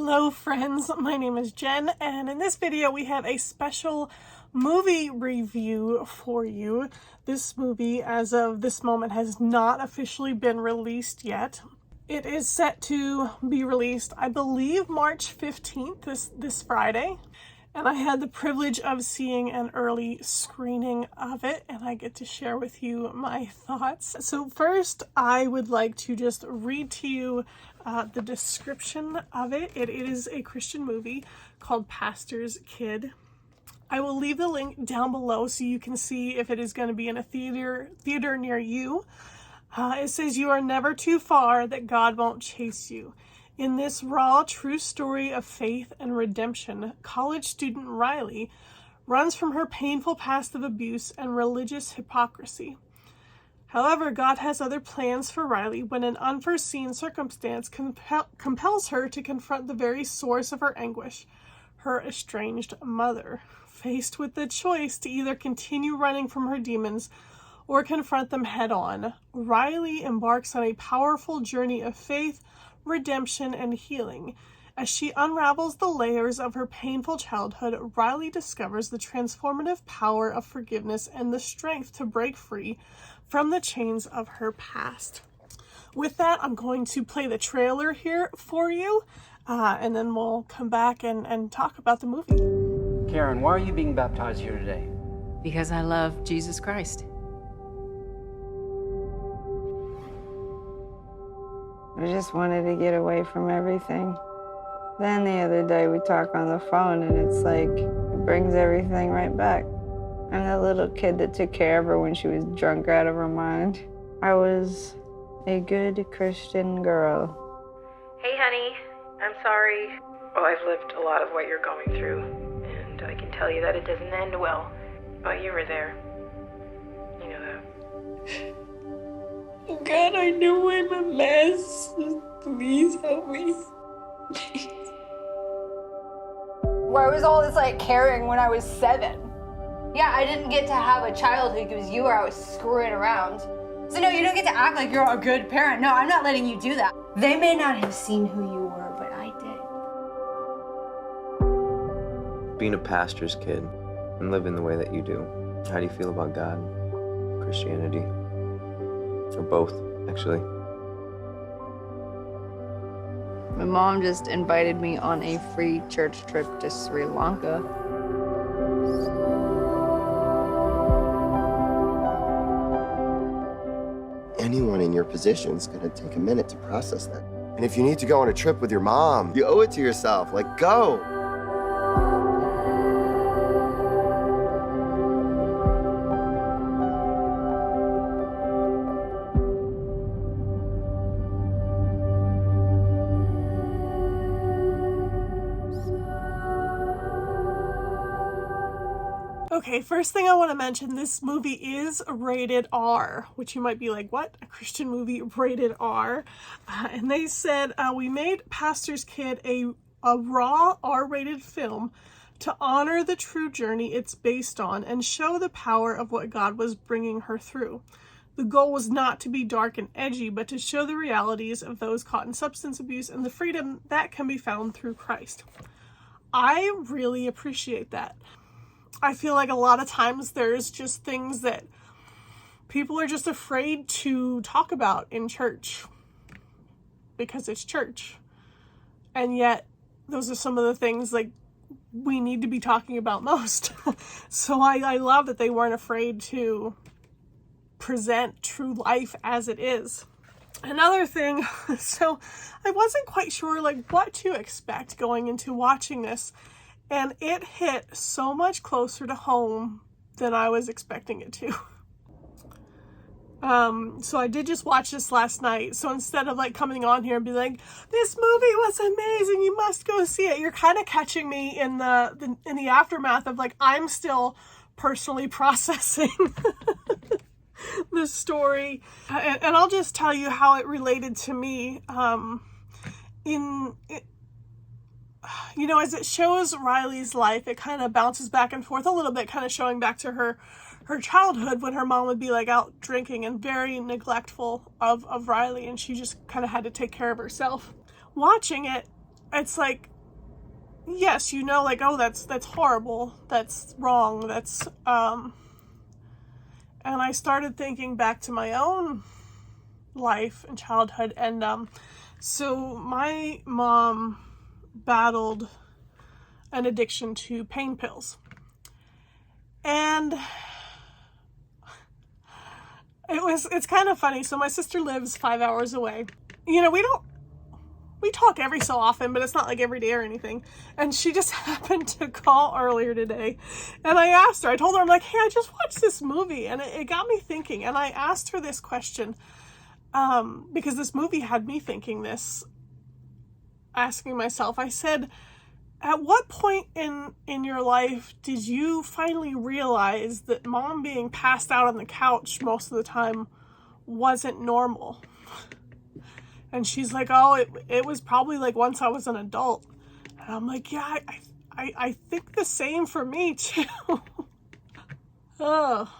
Hello friends, my name is Jen, and in this video we have a special movie review for you. This movie, as of this moment, has not officially been released yet. It is set to be released, I believe, March 15th, this Friday. And I had the privilege of seeing an early screening of it, and I get to share with you my thoughts. So first, I would like to just read to you the description of it. It is a Christian movie called Pastor's Kid. I will leave the link down below so you can see if it is going to be in a theater near you. It says, "You are never too far that God won't chase you." In this raw, true story of faith and redemption, college student Riley runs from her painful past of abuse and religious hypocrisy. However, God has other plans for Riley when an unforeseen circumstance compels her to confront the very source of her anguish, her estranged mother. Faced with the choice to either continue running from her demons or confront them head-on, Riley embarks on a powerful journey of faith, redemption, and healing. As she unravels the layers of her painful childhood, Riley discovers the transformative power of forgiveness and the strength to break free from the chains of her past. With that, I'm going to play the trailer here for you, and then we'll come back and talk about the movie. Karen, why are you being baptized here today? Because I love Jesus Christ. I just wanted to get away from everything. Then the other day we talk on the phone and it's like, it brings everything right back. I'm the little kid that took care of her when she was drunk out of her mind. I was a good Christian girl. Hey honey, I'm sorry. Well, I've lived a lot of what you're going through, and I can tell you that it doesn't end well. But you were there. You know that. God, I know I'm a mess. Please help me. Where was all this like caring when I was 7? Yeah, I didn't get to have a childhood because you were out screwing around. So no, you don't get to act like you're a good parent. No, I'm not letting you do that. They may not have seen who you were, but I did. Being a pastor's kid and living the way that you do, how do you feel about God, Christianity? Or both, actually. My mom just invited me on a free church trip to Sri Lanka. Anyone in your position is gonna take a minute to process that. And if you need to go on a trip with your mom, you owe it to yourself, like go. Okay, first thing I want to mention, this movie is rated R, which you might be like, what? A Christian movie rated R? And they said, we made Pastor's Kid a raw R-rated film to honor the true journey it's based on and show the power of what God was bringing her through. The goal was not to be dark and edgy, but to show the realities of those caught in substance abuse and the freedom that can be found through Christ. I really appreciate that. I feel like a lot of times there's just things that people are just afraid to talk about in church because it's church. And yet those are some of the things like we need to be talking about most. So I love that they weren't afraid to present true life as it is. Another thing, so I wasn't quite sure like what to expect going into watching this. And it hit so much closer to home than I was expecting it to. So I did just watch this last night. So instead of like coming on here and be like, this movie was amazing, you must go see it, you're kind of catching me in the aftermath of like, I'm still personally processing the story. And I'll just tell you how it related to me. You know, as it shows Riley's life, it kind of bounces back and forth a little bit, kind of showing back to her childhood when her mom would be like out drinking and very neglectful of Riley, and she just kind of had to take care of herself. Watching it, it's like yes, you know, like, oh, that's horrible, that's wrong, that's, and I started thinking back to my own life and childhood, and, so my mom battled an addiction to pain pills, and it's kind of funny. So my sister lives 5 hours away. You know, we talk every so often, but it's not like every day or anything. And she just happened to call earlier today. And I asked her, I told her, I'm like, hey, I just watched this movie. And it got me thinking. And I asked her this question, because this movie had me thinking this, asking myself, I said, at what point in your life did you finally realize that mom being passed out on the couch most of the time wasn't normal? And she's like, oh, it was probably like once I was an adult. And I'm like, yeah, I think the same for me too. Oh.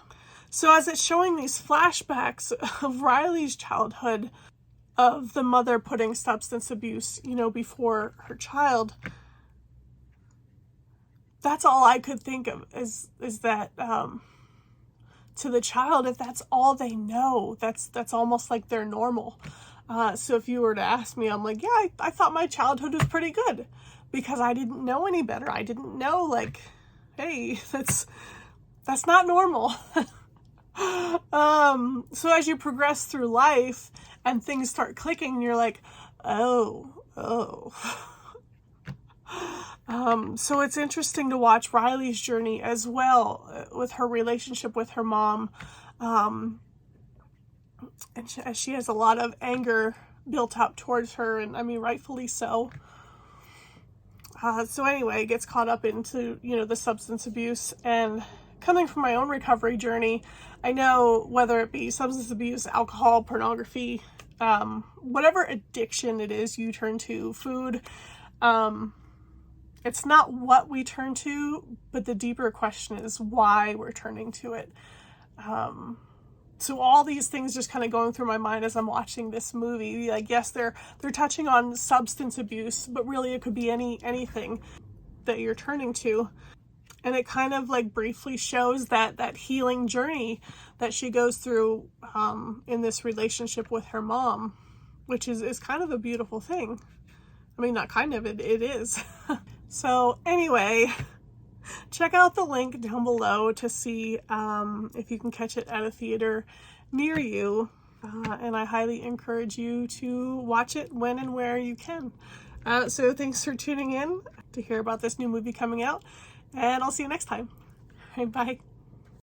So as it's showing these flashbacks of Riley's childhood, of the mother putting substance abuse, you know, before her child, that's all I could think of is that, to the child, if that's all they know, that's almost like they're normal. So if you were to ask me, I'm like, yeah, I thought my childhood was pretty good because I didn't know any better. I didn't know, like, hey, that's not normal. So as you progress through life and things start clicking, you're like, oh. So it's interesting to watch Riley's journey as well, with her relationship with her mom. And she has a lot of anger built up towards her, and I mean, rightfully so. So anyway, gets caught up into, you know, the substance abuse. And coming from my own recovery journey, I know whether it be substance abuse, alcohol, pornography, whatever addiction it is you turn to, food, it's not what we turn to, but the deeper question is why we're turning to it. So all these things just kind of going through my mind as I'm watching this movie. Like, yes, they're touching on substance abuse, but really it could be anything that you're turning to. And it kind of like briefly shows that healing journey that she goes through in this relationship with her mom, which is kind of a beautiful thing. I mean, not kind of, it is. So anyway, check out the link down below to see if you can catch it at a theater near you. And I highly encourage you to watch it when and where you can. So thanks for tuning in to hear about this new movie coming out. And I'll see you next time. Bye.